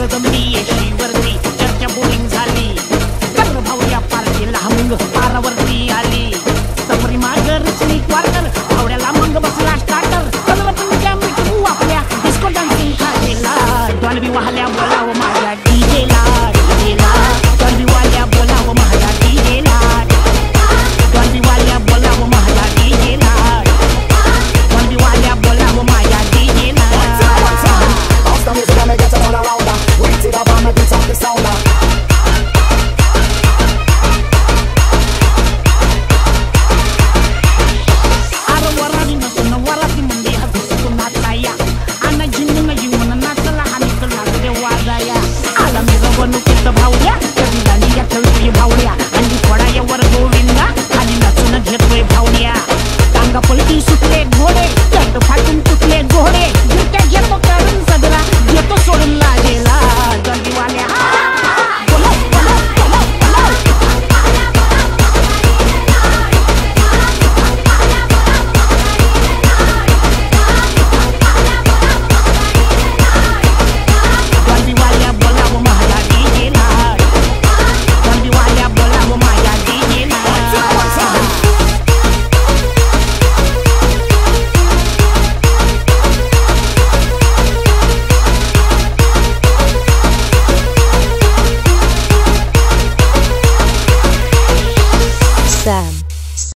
पोर जमली येशीवरती चर्चा बोलिंग झाली कर भाऊया पार्टीला मग पारावरती आली समरी मागर रचनी क्वार्टर भावड्याला मग बसला स्टार्टर कलर तुमच्या मिटू आपल्या डिस्को डान्सिंग खालेला डॉल्बी वाहल्या बोलाव माझ्या डीजेला